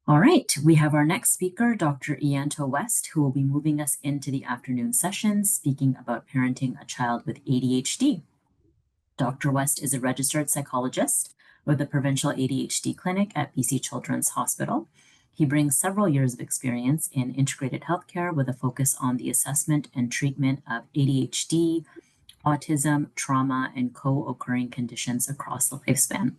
All right, we have our next speaker, Dr. Ianto West, who will be moving us into the afternoon session, speaking about parenting a child with ADHD. Dr. West is a registered psychologist with the Provincial ADHD Clinic at BC Children's Hospital. He brings several years of experience in integrated healthcare with a focus on the assessment and treatment of ADHD, autism, trauma, and co-occurring conditions across the lifespan.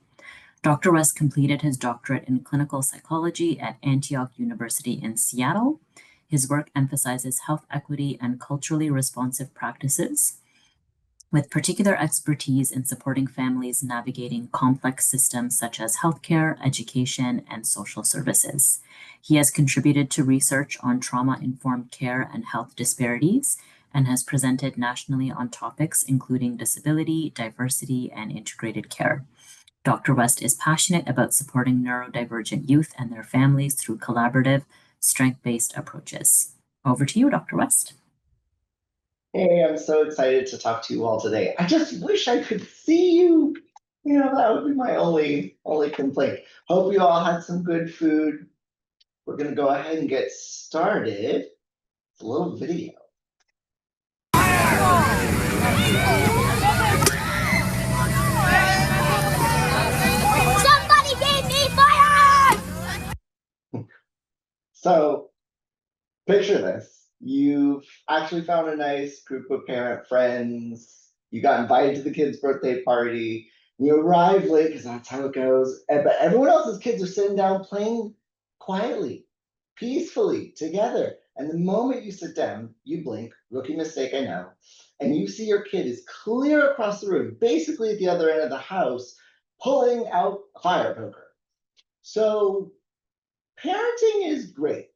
Dr. West completed his doctorate in clinical psychology at Antioch University in Seattle. His work emphasizes health equity and culturally responsive practices, with particular expertise in supporting families navigating complex systems such as healthcare, education, and social services. He has contributed to research on trauma-informed care and health disparities, and has presented nationally on topics including disability, diversity, and integrated care. Dr. West is passionate about supporting neurodivergent youth and their families through collaborative, strength-based approaches. Over to you, Dr. West. Hey, I'm so excited to talk to you all today. I just wish I could see you. That would be my only complaint. Hope you all had some good food. We're going to go ahead and get started. It's a little video. Somebody gave me fire! So, picture this. You've actually found a nice group of parent friends. You got invited to the kid's birthday party. You arrive late because that's how it goes. But everyone else's kids are sitting down playing quietly, peacefully, together. And the moment you sit down, you blink, rookie mistake, I know, and you see your kid is clear across the room, basically at the other end of the house, pulling out a fire poker. So parenting is great,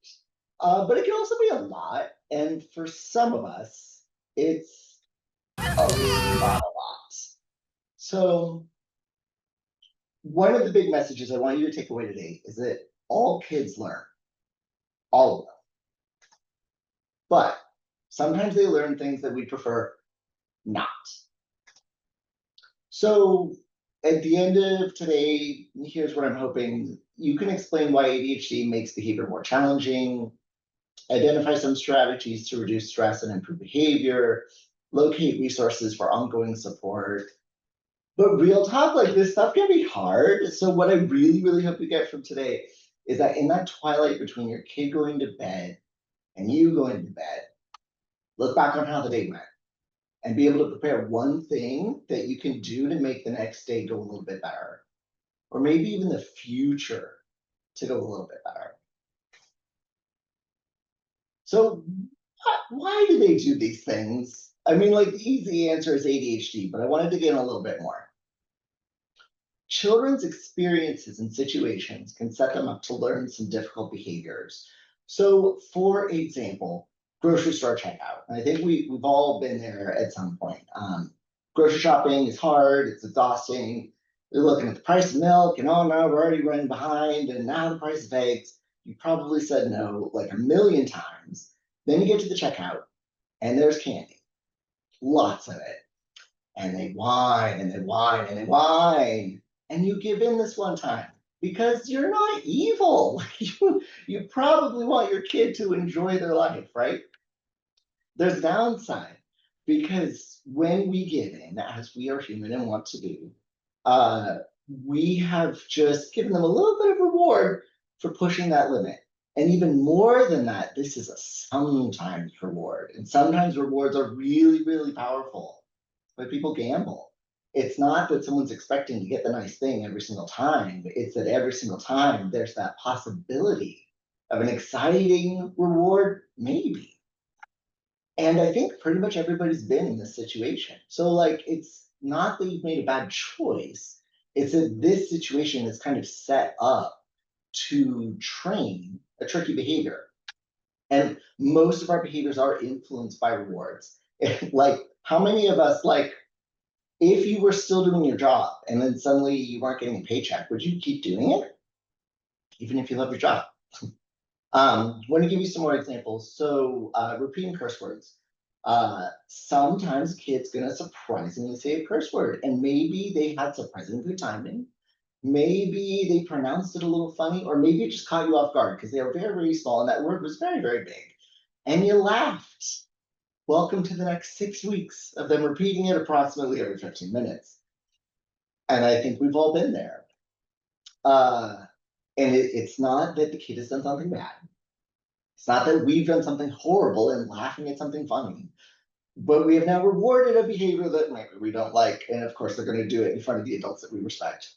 but it can also be a lot. And for some of us, it's a lot. So one of the big messages I want you to take away today is that all kids learn, all of them. But sometimes they learn things that we prefer not. So at the end of today, here's what I'm hoping. You can explain why ADHD makes behavior more challenging, identify some strategies to reduce stress and improve behavior, locate resources for ongoing support. But real talk, like this stuff can be hard. So what I really hope you get from today is that in that twilight between your kid going to bed and you going to bed, look back on how the day went and be able to prepare one thing that you can do to make the next day go a little bit better, or maybe even the future to go a little bit better. So why do they do these things? I mean, like, the easy answer is ADHD, but I want to dig in a little bit more. Children's experiences and situations can set them up to learn some difficult behaviors. So, for example, grocery store checkout. I think we've all been there at some point. Grocery shopping is hard, it's exhausting. You're looking at the price of milk, and oh no, we're already running behind, and now the price of eggs. You probably said no like a million times. Then you get to the checkout, and there's candy, lots of it. And they whine, and they whine, and they whine. And you give in this one time because you're not evil. You probably want your kid to enjoy their life, right? There's downside because when we give in, as we are human and want to do, we have just given them a little bit of reward for pushing that limit. And even more than that, this is a sometimes reward. And sometimes rewards are really powerful, but people gamble. It's not that someone's expecting to get the nice thing every single time. It's that every single time there's that possibility of an exciting reward, maybe. And I think pretty much everybody's been in this situation. So, like, it's not that you've made a bad choice. It's that this situation is kind of set up to train a tricky behavior. And most of our behaviors are influenced by rewards. Like, how many of us, like, if you were still doing your job and then suddenly you weren't getting a paycheck, would you keep doing it? Even if you love your job. I want to give you some more examples. So repeating curse words. Sometimes a kid's going to surprisingly say a curse word, and maybe they had surprisingly good timing. Maybe they pronounced it a little funny, or maybe it just caught you off guard because they were very, very small and that word was very, very big. And you laughed. Welcome to the next 6 weeks of them repeating it approximately every 15 minutes. And I think we've all been there. And it's not that the kid has done something bad. It's not that we've done something horrible and laughing at something funny. But we have now rewarded a behavior that maybe we don't like. And of course, they're going to do it in front of the adults that we respect.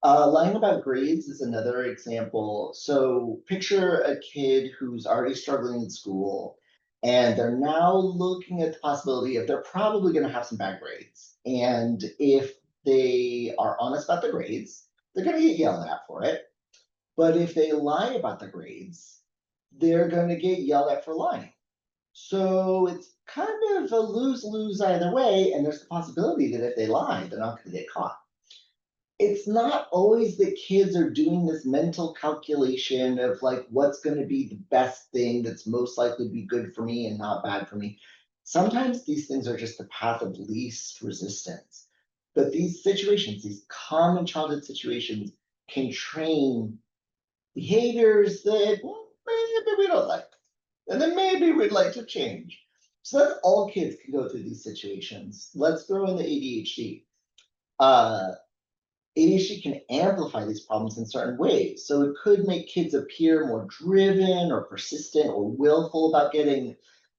Lying about grades is another example. So picture a kid who's already struggling in school, and they're now looking at the possibility of they're probably going to have some bad grades. And if they are honest about the grades, they're going to get yelled at for it. But if they lie about the grades, they're going to get yelled at for lying. So it's kind of a lose-lose either way. And there's the possibility that if they lie, they're not going to get caught. It's not always that kids are doing this mental calculation of like what's going to be the best thing that's most likely to be good for me and not bad for me. Sometimes these things are just the path of least resistance. But these situations, these common childhood situations, can train behaviors that maybe we don't like, and then maybe we'd like to change. So that's all kids can go through these situations. Let's throw in the ADHD. ADHD can amplify these problems in certain ways. So it could make kids appear more driven or persistent or willful about getting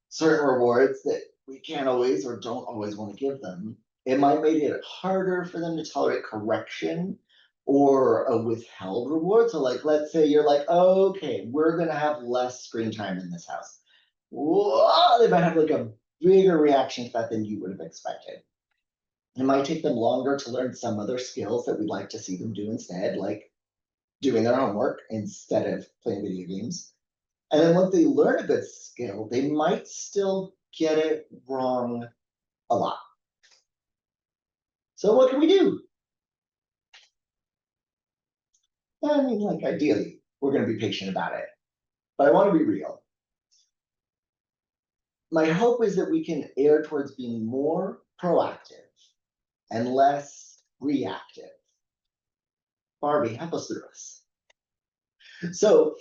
certain rewards that we can't always or don't always want to give them. It might make it harder for them to tolerate correction or a withheld reward. So like, let's say you're like, oh, okay, we're going to have less screen time in this house. Whoa, they might have like a bigger reaction to that than you would have expected. It might take them longer to learn some other skills that we'd like to see them do instead, like doing their homework instead of playing video games. And then once they learn a good skill, they might still get it wrong a lot. So what can we do? I mean, like ideally, we're going to be patient about it, but I want to be real. My hope is that we can err towards being more proactive and less reactive. Barbie, help us through this. So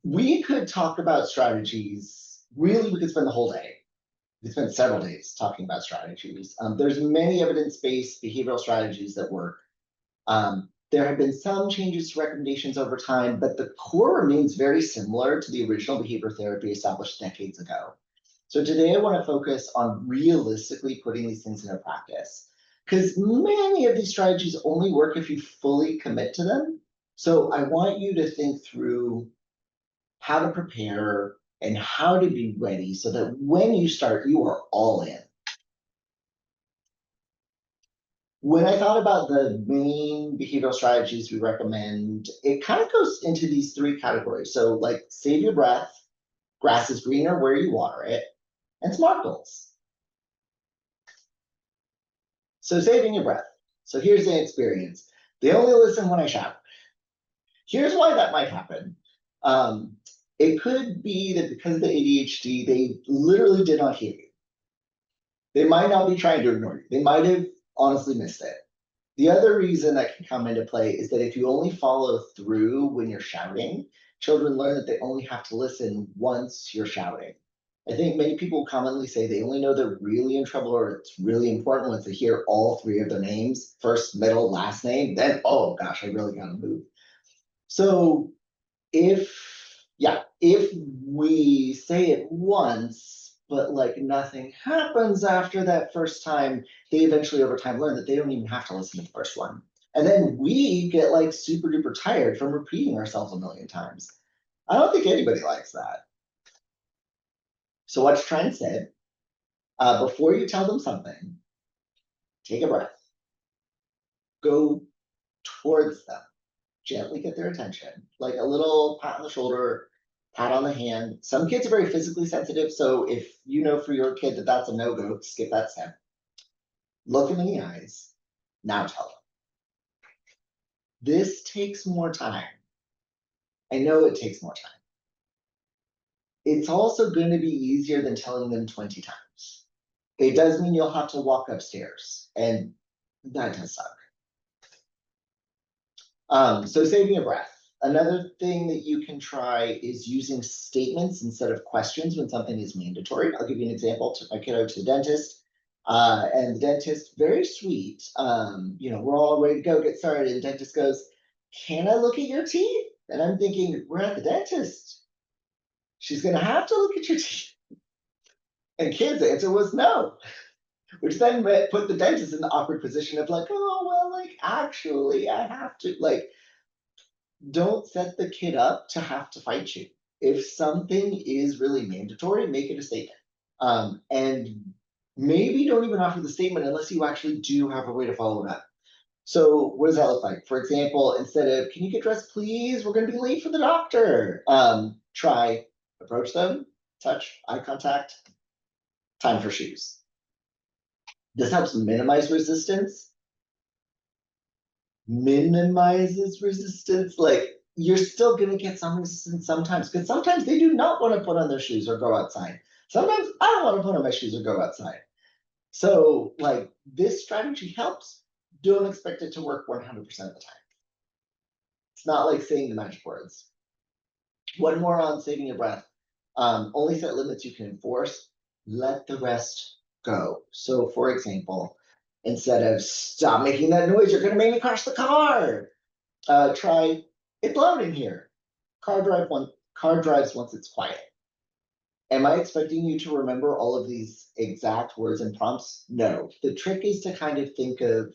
we could talk about strategies. Really, we could spend the whole day. We could spend several days talking about strategies. There's many evidence-based behavioral strategies that work. There have been some changes to recommendations over time, but the core remains very similar to the original behavior therapy established decades ago. So today I want to focus on realistically putting these things into practice, because many of these strategies only work if you fully commit to them. So I want you to think through how to prepare and how to be ready so that when you start, you are all in. When I thought about the main behavioral strategies we recommend, it kind of goes into these three categories. So like save your breath, grass is greener where you water it, and SMART goals. So saving your breath. So here's the experience. They only listen when I shout. Here's why that might happen. It could be that because of the ADHD, they literally did not hear you. They might not be trying to ignore you. They might have honestly missed it. The other reason that can come into play is that if you only follow through when you're shouting, children learn that they only have to listen once you're shouting. I think many people commonly say they only know they're really in trouble or it's really important once they hear all three of their names, first, middle, last name, then, oh gosh, I really gotta move. So if we say it once, but like nothing happens after that first time, they eventually over time learn that they don't even have to listen to the first one. And then we get like super duper tired from repeating ourselves a million times. I don't think anybody likes that. So what to try instead, before you tell them something, take a breath, go towards them, gently get their attention, like a little pat on the shoulder, pat on the hand. Some kids are very physically sensitive, so if you know for your kid that that's a no-go, skip that step. Look them in the eyes, now tell them. This takes more time. I know it takes more time. It's also going to be easier than telling them 20 times. It does mean you'll have to walk upstairs, and that does suck. So saving your breath. Another thing that you can try is using statements instead of questions when something is mandatory. I'll give you an example. Took my kiddo to the dentist, and the dentist, very sweet. We're all ready to go, get started. And the dentist goes, "Can I look at your teeth?" And I'm thinking, we're at the dentist. She's gonna have to look at your teeth. And kid's answer was no, which then put the dentist in the awkward position of like, oh, well, like, actually, I have to, like, don't set the kid up to have to fight you. If something is really mandatory, make it a statement. And maybe don't even offer the statement unless you actually do have a way to follow it up. So what does that look like? For example, instead of, "Can you get dressed, please? We're going to be late for the doctor." Try approach them, touch, eye contact, time for shoes. This helps minimize resistance. Minimizes resistance. Like, you're still going to get some resistance sometimes, because sometimes they do not want to put on their shoes or go outside. Sometimes I don't want to put on my shoes or go outside. So, like, this strategy helps. Don't expect it to work 100% of the time. It's not like saying the magic words. One more on saving your breath. Only set limits you can enforce. Let the rest go. So, for example, instead of "Stop making that noise, you're going to make me crash the car," try "It's loud in here. Car drives once it's quiet." Am I expecting you to remember all of these exact words and prompts? No. The trick is to kind of think of,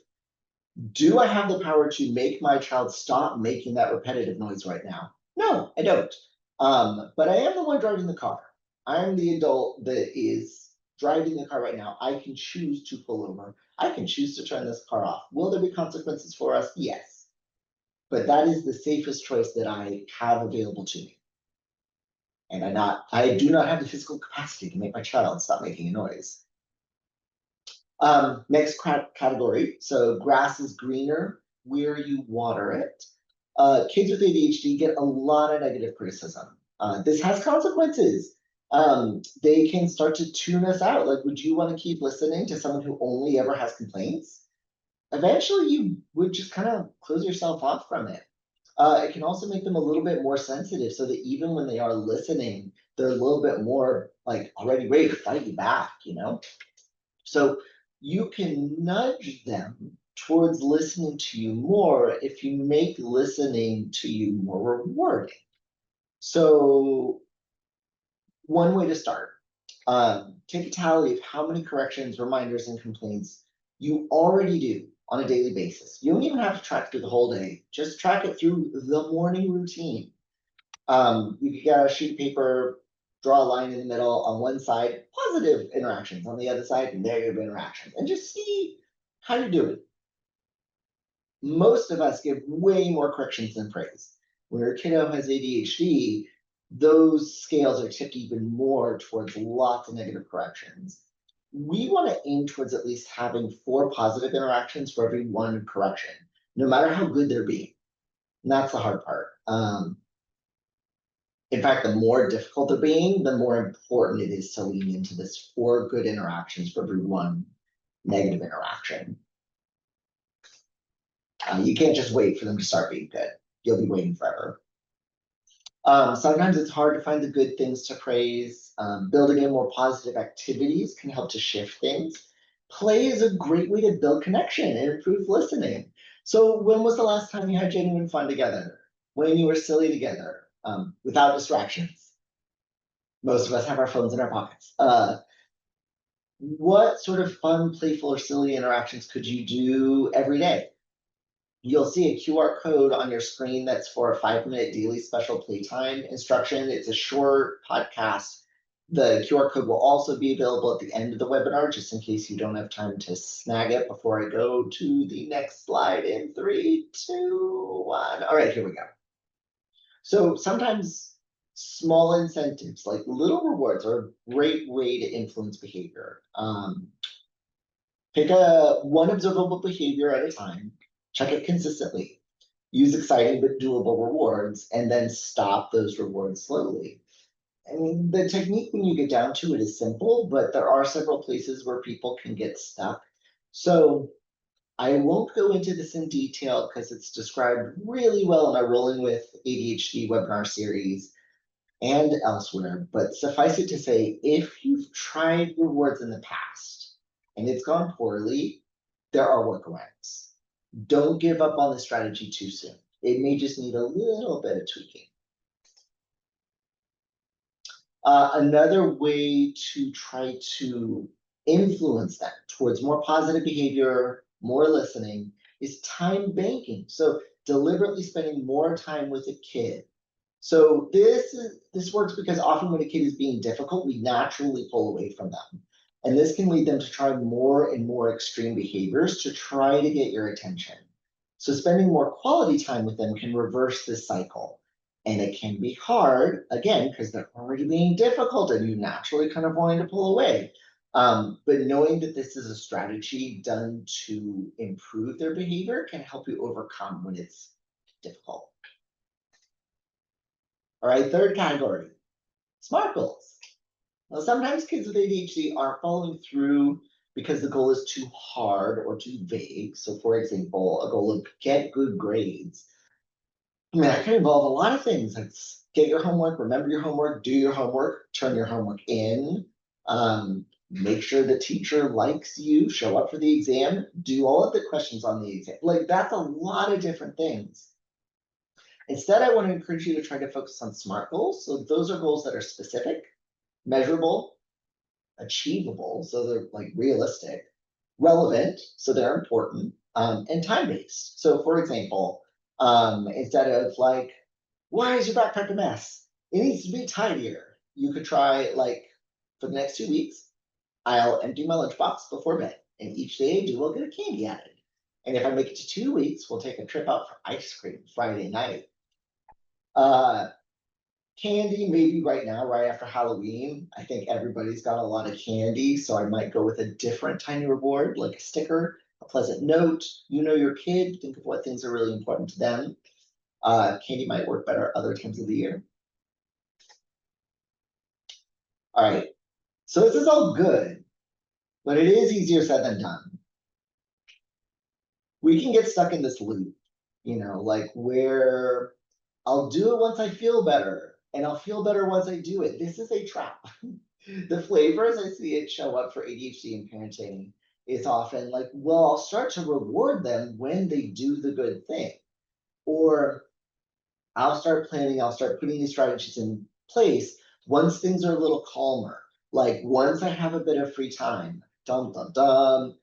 do I have the power to make my child stop making that repetitive noise right now? No, I don't. But I am the one driving the car. I'm the adult that is driving the car right now. I can choose to pull over. I can choose to turn this car off. Will there be consequences for us? Yes. But that is the safest choice that I have available to me. And I do not have the physical capacity to make my child stop making a noise. Next category. So grass is greener where you water it. Kids with ADHD get a lot of negative criticism. This has consequences. They can start to tune us out. Like, would you want to keep listening to someone who only ever has complaints? Eventually, you would just kind of close yourself off from it. It can also make them a little bit more sensitive, so that even when they are listening, they're a little bit more like already ready to fight you back, So you can nudge them towards listening to you more if you make listening to you more rewarding. So one way to start, take a tally of how many corrections, reminders, and complaints you already do on a daily basis. You don't even have to track through the whole day. Just track it through the morning routine. You could get a sheet of paper, draw a line in the middle. On one side, positive interactions. On the other side, negative interactions. And just see how you're doing. Most of us give way more corrections than praise. When your kiddo has ADHD, those scales are tipped even more towards lots of negative corrections. We want to aim towards at least having 4 positive interactions for every 1 correction, no matter how good they're being. And that's the hard part. In fact, the more difficult they're being, the more important it is to lean into this 4 good interactions for every 1 negative interaction. You can't just wait for them to start being good. You'll be waiting forever. Sometimes it's hard to find the good things to praise. Building in more positive activities can help to shift things. Play is a great way to build connection and improve listening. So when was the last time you had genuine fun together? When you were silly together, without distractions? Most of us have our phones in our pockets. What sort of fun, playful, or silly interactions could you do every day? You'll see a QR code on your screen that's for a 5-minute daily special playtime instruction. It's a short podcast. The QR code will also be available at the end of the webinar, just in case you don't have time to snag it before I go to the next slide in 3, 2, 1. All right, here we go. So sometimes small incentives, like little rewards, are a great way to influence behavior. Pick one observable behavior at a time. Check it consistently. Use exciting but doable rewards, and then stop those rewards slowly. I mean, the technique, when you get down to it, is simple, but there are several places where people can get stuck. So I won't go into this in detail because it's described really well in our Rolling with ADHD webinar series and elsewhere, but suffice it to say, if you've tried rewards in the past and it's gone poorly, there are workarounds. Don't give up on the strategy too soon. It may just need a little bit of tweaking. Another way to try to influence them towards more positive behavior, more listening, is time banking. So deliberately spending more time with a kid. So this works because often when a kid is being difficult, we naturally pull away from them. And this can lead them to try more and more extreme behaviors to try to get your attention. So spending more quality time with them can reverse this cycle. And it can be hard, again, because they're already being difficult and you naturally kind of wanting to pull away. But knowing that this is a strategy done to improve their behavior can help you overcome when it's difficult. All right, third category, SMART goals. Now, sometimes kids with ADHD aren't following through because the goal is too hard or too vague. So for example, a goal of get good grades. I mean, that can involve a lot of things. Like get your homework, remember your homework, do your homework, turn your homework in, make sure the teacher likes you, show up for the exam, do all of the questions on the exam. Like that's a lot of different things. Instead, I want to encourage you to try to focus on SMART goals. So those are goals that are specific, measurable, achievable, so they're like realistic, relevant, so they're important, and time-based. So for example, instead of like, why is your backpack a mess? It needs to be tidier. You could try like, for the next 2 weeks, I'll empty my lunchbox before bed. And each day I do, I'll get a candy added. And if I make it to 2 weeks, we'll take a trip out for ice cream Friday night. Candy, maybe right now, right after Halloween. I think everybody's got a lot of candy, so I might go with a different tiny reward, like a sticker, a pleasant note. You know your kid, think of what things are really important to them. Candy might work better other times of the year. All right, so this is all good, but it is easier said than done. We can get stuck in this loop, like where I'll do it once I feel better, and I'll feel better once I do it. This is a trap. The flavors I see it show up for ADHD and parenting is often like, well, I'll start to reward them when they do the good thing. Or I'll start planning, I'll start putting these strategies in place once things are a little calmer. Like once I have a bit of free time, dum, dum, dum,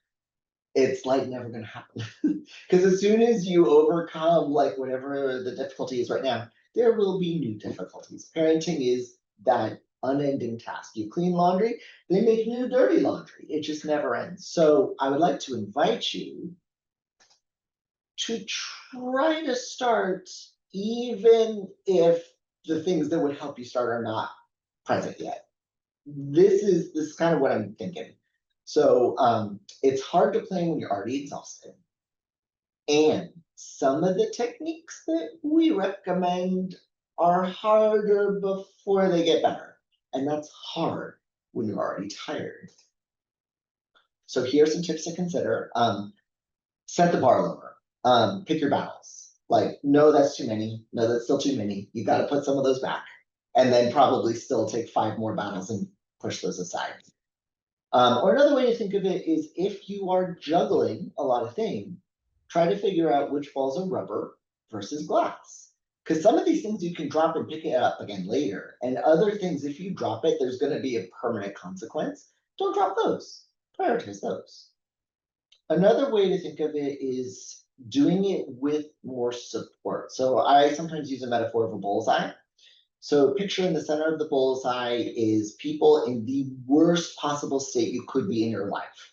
it's like never gonna happen. Because as soon as you overcome like whatever the difficulty is right now, there will be new difficulties. Parenting is that unending task. You clean laundry, they make new dirty laundry. It just never ends. So I would like to invite you to try to start even if the things that would help you start are not present yet. This is kind of what I'm thinking. So it's hard to plan when you're already exhausted. And some of the techniques that we recommend are harder before they get better. And that's hard when you're already tired. So here's some tips to consider. Set the bar lower. Pick your battles. Like, no, that's too many. No, that's still too many. You got to put some of those back. And then probably still take 5 more battles and push those aside. Or another way to think of it is if you are juggling a lot of things, try to figure out which balls are rubber versus glass. Because some of these things you can drop and pick it up again later. And other things, if you drop it, there's going to be a permanent consequence. Don't drop those. Prioritize those. Another way to think of it is doing it with more support. So I sometimes use a metaphor of a bullseye. So picture in the center of the bullseye is people in the worst possible state you could be in your life.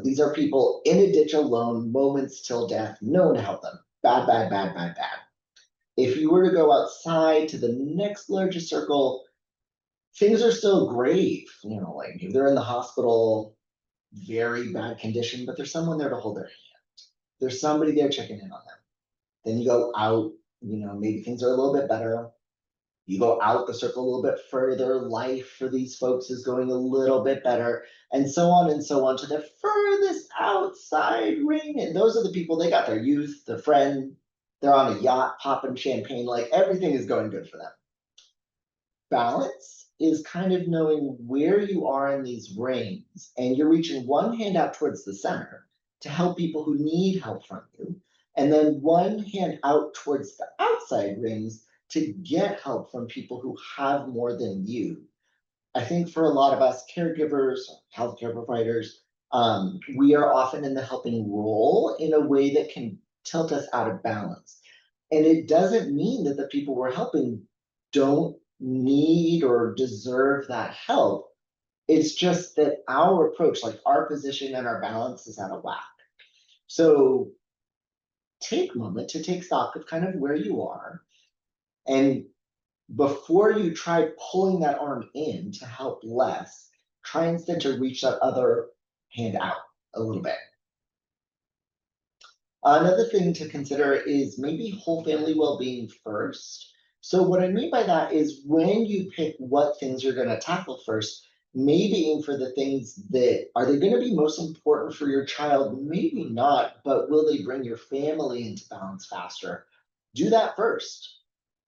These are people in a ditch alone, moments till death, no one to help them. Bad, bad, bad, bad, bad. If you were to go outside to the next largest circle, things are still grave. Like if they're in the hospital, very bad condition, but there's someone there to hold their hand. There's somebody there checking in on them. Then you go out, maybe things are a little bit better. You go out the circle a little bit further, life for these folks is going a little bit better, and so on to the furthest outside ring. And those are the people, they got their youth, their friend, they're on a yacht popping champagne, like everything is going good for them. Balance is kind of knowing where you are in these rings, and you're reaching one hand out towards the center to help people who need help from you, and then one hand out towards the outside rings to get help from people who have more than you. I think for a lot of us caregivers, healthcare providers, we are often in the helping role in a way that can tilt us out of balance. And it doesn't mean that the people we're helping don't need or deserve that help. It's just that our approach, like our position and our balance, is out of whack. So take a moment to take stock of kind of where you are. And before you try pulling that arm in to help less, try instead to reach that other hand out a little bit. Another thing to consider is maybe whole family well-being first. So what I mean by that is when you pick what things you're going to tackle first, maybe aim for the things that are they going to be most important for your child? Maybe not, but will they bring your family into balance faster? Do that first.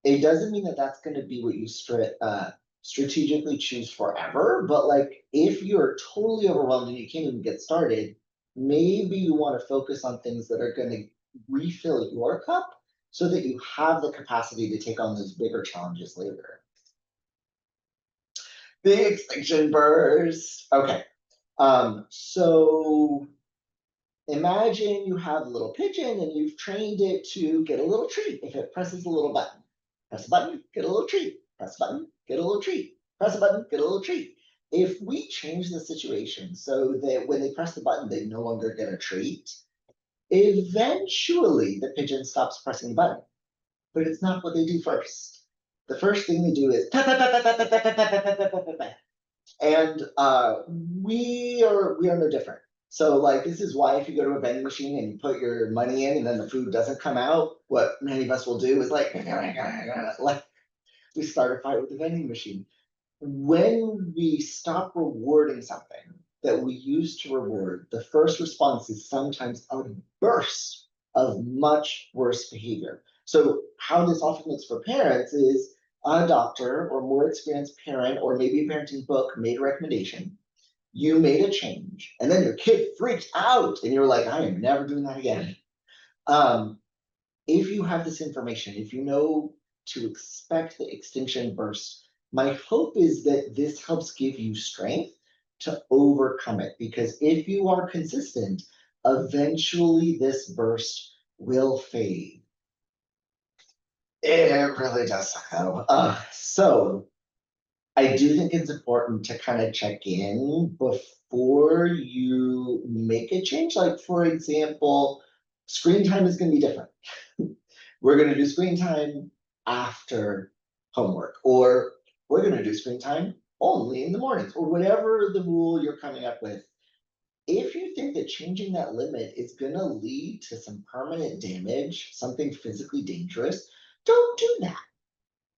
It doesn't mean that that's going to be what you strategically choose forever, but like if you're totally overwhelmed and you can't even get started, maybe you want to focus on things that are going to refill your cup so that you have the capacity to take on those bigger challenges later. The extinction burst. Okay. So imagine you have a little pigeon and you've trained it to get a little treat if it presses a little button. Press a button, get a little treat. Press a button, get a little treat. Press a button, get a little treat. If we change the situation so that when they press the button, they no longer get a treat, eventually the pigeon stops pressing the button. But it's not what they do first. The first thing they do is and we are no different. So like this is why if you go to a vending machine and you put your money in and then the food doesn't come out, what many of us will do is like we start a fight with the vending machine. When we stop rewarding something that we used to reward, the first response is sometimes a burst of much worse behavior. So how this often looks for parents is a doctor or more experienced parent, or maybe a parenting book made a recommendation. You made a change, and then your kid freaks out, and you're like, I am never doing that again. If you have this information, if you know to expect the extinction burst, my hope is that this helps give you strength to overcome it. Because if you are consistent, eventually this burst will fade. It really does suck. So I do think it's important to kind of check in before you make a change. Like, for example, screen time is going to be different. We're going to do screen time after homework, or we're going to do screen time only in the mornings, or whatever the rule you're coming up with. If you think that changing that limit is going to lead to some permanent damage, something physically dangerous, don't do that.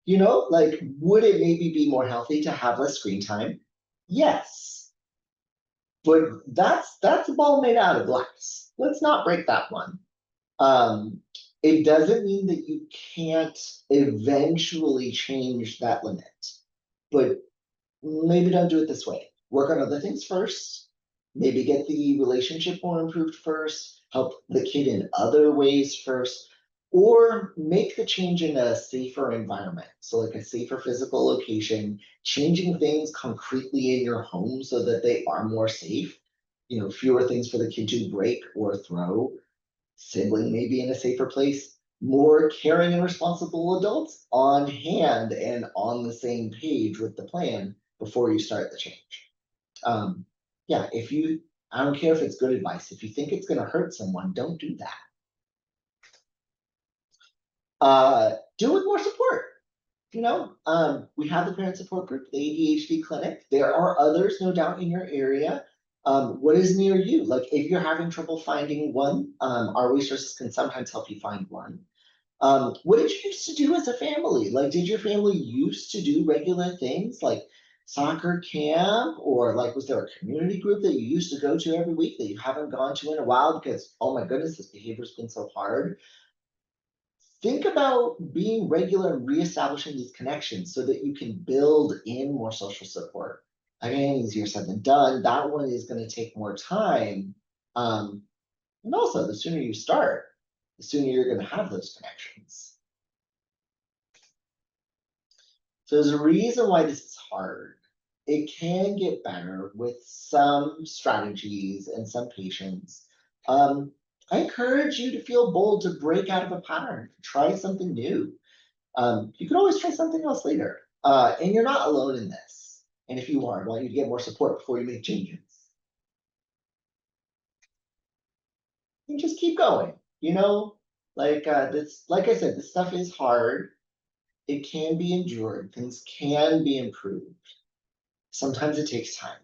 You know, like, would it maybe be more healthy to have less screen time? Yes. But that's a ball made out of glass. Let's not break that one. It doesn't mean that you can't eventually change that limit, but maybe don't do it this way. Work on other things first, maybe get the relationship more improved first, help the kid in other ways first, or make the change in a safer environment. So like a safer physical location, changing things concretely in your home so that they are more safe, you know, fewer things for the kid to break or throw, sibling maybe in a safer place, more caring and responsible adults on hand and on the same page with the plan before you start the change. Yeah, I don't care if it's good advice. If you think it's going to hurt someone, don't do that. Do it with more support. You know, we have the parent support group, the ADHD Clinic. There are others, no doubt, in your area. What is near you? Like if you're having trouble finding one, our resources can sometimes help you find one. What did you used to do as a family? Like, did your family used to do regular things like soccer camp, or like was there a community group that you used to go to every week that you haven't gone to in a while because, oh my goodness, this behavior's been so hard? Think about being regular and reestablishing these connections so that you can build in more social support. Again, easier said than done. That one is going to take more time. And also, the sooner you start, the sooner you're going to have those connections. So there's a reason why this is hard. It can get better with some strategies and some patience. I encourage you to feel bold to break out of a pattern, try something new. You can always try something else later. And you're not alone in this. And if you are, I want you to get more support before you make changes. And just keep going, like this, like I said, this stuff is hard. It can be endured, things can be improved. Sometimes it takes time.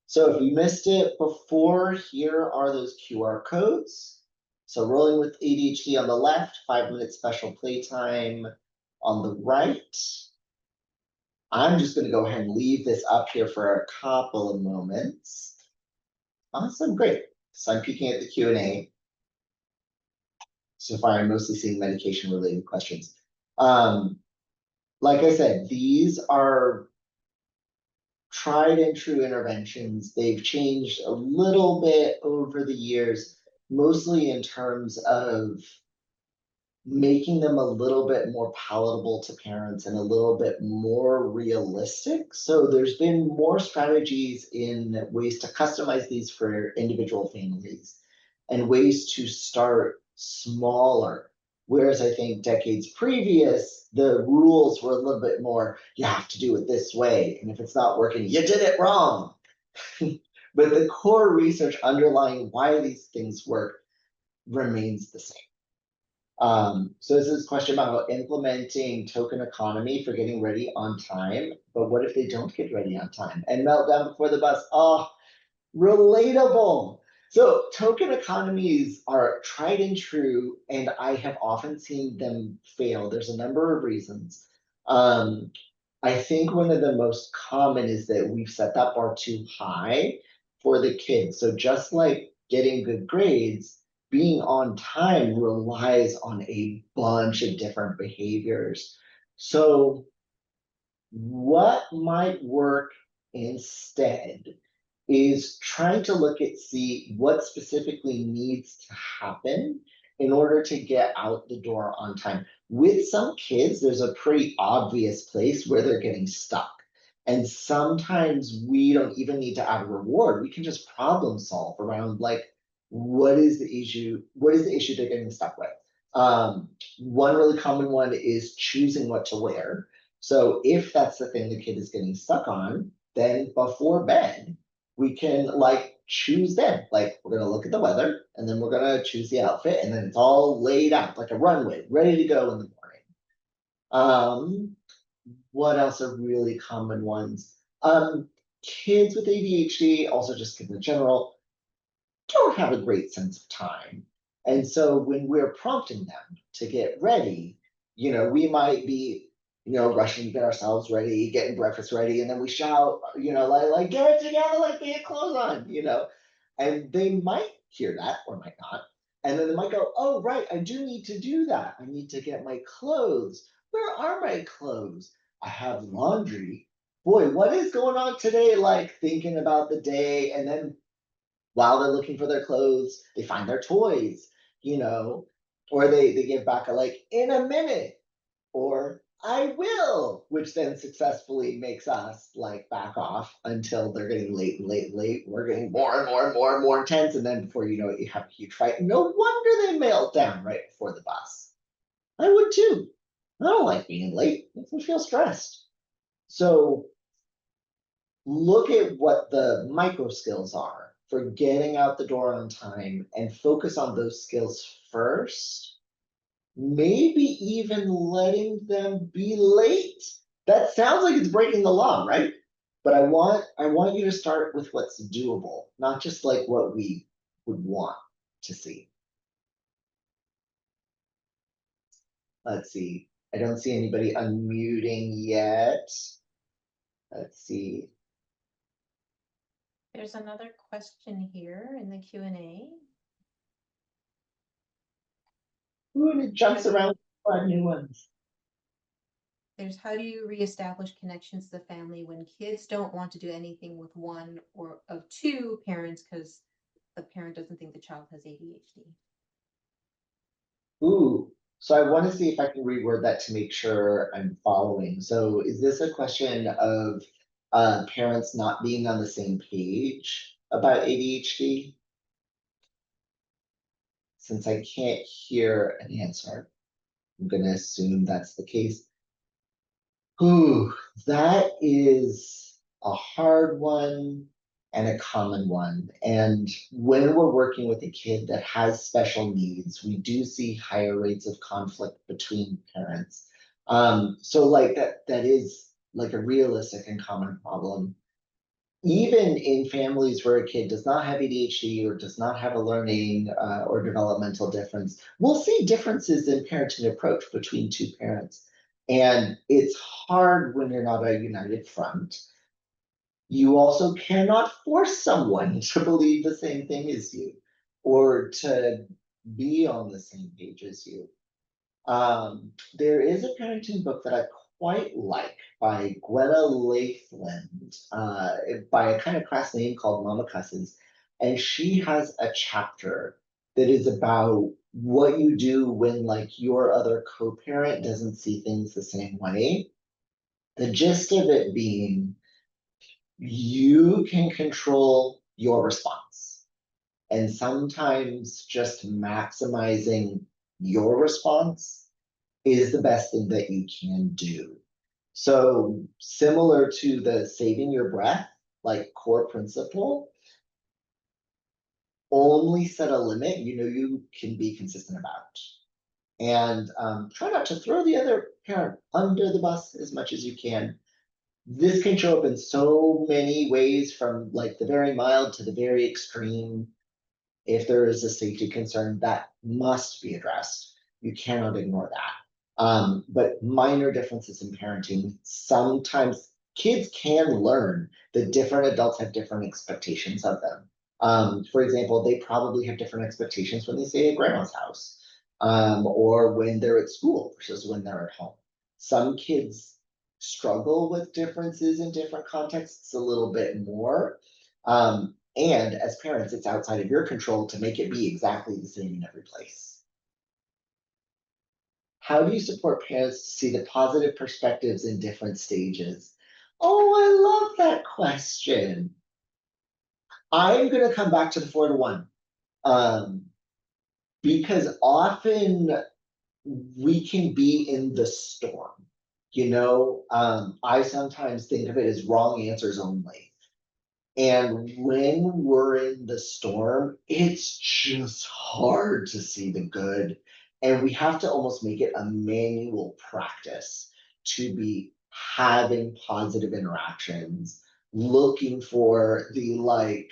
So if you missed it before, here are those QR codes. So rolling with ADHD on the left, 5-minute special playtime on the right. I'm just going to go ahead and leave this up here for a couple of moments. Awesome, great. So I'm peeking at the Q&A. So far, I'm mostly seeing medication-related questions. Like I said, these are tried and true interventions. They've changed a little bit over the years, mostly in terms of making them a little bit more palatable to parents and a little bit more realistic. So there's been more strategies in ways to customize these for individual families and ways to start smaller. Whereas I think decades previous, the rules were a little bit more, you have to do it this way. And if it's not working, you did it wrong. But the core research underlying why these things work remains the same. So this is a question about implementing token economy for getting ready on time, but what if they don't get ready on time and meltdown before the bus? Oh, relatable. So token economies are tried and true, and I have often seen them fail. There's a number of reasons. I think one of the most common is that we've set that bar too high for the kids. So just like getting good grades, being on time relies on a bunch of different behaviors. So what might work instead is trying to see what specifically needs to happen in order to get out the door on time. With some kids, there's a pretty obvious place where they're getting stuck. And sometimes we don't even need to add a reward. We can just problem solve around like, what is the issue? What is the issue they're getting stuck with? One really common one is choosing what to wear. So if that's the thing the kid is getting stuck on, then before bed, we can like choose them. Like we're gonna look at the weather and then we're gonna choose the outfit and then it's all laid out like a runway, ready to go in the morning. What else are really common ones? Kids with ADHD, also just kids in general, don't have a great sense of time. And so when we're prompting them to get ready, we might be, rushing to get ourselves ready, getting breakfast ready, and then we shout, like get it together, like get clothes on, and they might hear that or might not. And then they might go, oh, right, I do need to do that. I need to get my clothes. Where are my clothes? I have laundry. Boy, what is going on today? Like thinking about the day, and then while they're looking for their clothes, they find their toys, or they give back a like in a minute, or I will, which then successfully makes us like back off until they're getting late. We're getting more and more and more and more intense. And then before you know it, you have a huge fight. No wonder they melt down right before the bus. I would too. I don't like being late. It makes me feel stressed. So look at what the micro skills are for getting out the door on time and focus on those skills first. Maybe even letting them be late. That sounds like it's breaking the law, right? But I want you to start with what's doable, not just like what we would want to see. let's see. I don't see anybody unmuting yet. Let's see. There's another question here in the Q&A. Ooh, and it jumps around for new ones. There's how do you reestablish connections to the family when kids don't want to do anything with one or of two parents because the parent doesn't think the child has ADHD? Ooh, so I want to see if I can reword that to make sure I'm following. So is this a question of parents not being on the same page about ADHD? Since I can't hear an answer, I'm gonna assume that's the case. Ooh, that is a hard one and a common one. And when we're working with a kid that has special needs, we do see higher rates of conflict between parents. So like that is like a realistic and common problem. Even in families where a kid does not have ADHD or does not have a learning or developmental difference, we'll see differences in parenting approach between two parents. And it's hard when you're not a united front. You also cannot force someone to believe the same thing as you or to be on the same page as you. There is a parenting book that I quite like by Gwetta Lathland, by a kind of crass name called Mama Cusses. And she has a chapter that is about what you do when like your other co-parent doesn't see things the same way. The gist of it being you can control your response. And sometimes just maximizing your response is the best thing that you can do. So similar to the saving your breath, like core principle, only set a limit you can be consistent about. And try not to throw the other parent under the bus as much as you can. This can show up in so many ways, from like the very mild to the very extreme. If there is a safety concern, that must be addressed. You cannot ignore that. But minor differences in parenting, sometimes kids can learn that different adults have different expectations of them. For example, they probably have different expectations when they stay at grandma's house, or when they're at school versus when they're at home. Some kids struggle with differences in different contexts a little bit more. And as parents, it's outside of your control to make it be exactly the same in every place. How do you support parents to see the positive perspectives in different stages? Oh, I love that question. I'm going to come back to the 4-to-1. Because often we can be in the storm. I sometimes think of it as wrong answers only. And when we're in the storm, it's just hard to see the good. And we have to almost make it a manual practice to be having positive interactions, looking for the like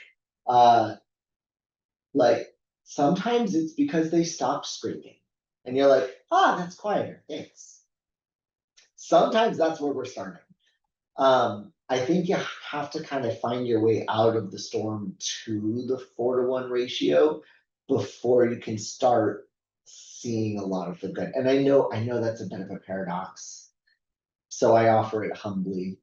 sometimes it's because they stopped screaming. And you're like, that's quieter, thanks. Sometimes that's where we're starting. I think you have to kind of find your way out of the storm to the 4-to-1 ratio before you can start seeing a lot of the good. And I know that's a bit of a paradox, so I offer it humbly.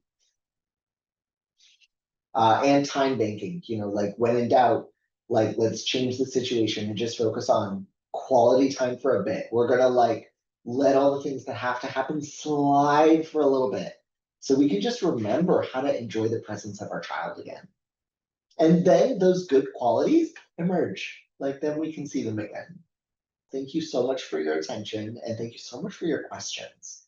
And time banking, like when in doubt, like let's change the situation and just focus on quality time for a bit. We're gonna like let all the things that have to happen slide for a little bit, so we can just remember how to enjoy the presence of our child again. And then those good qualities emerge, like then we can see them again. Thank you so much for your attention, and thank you so much for your questions.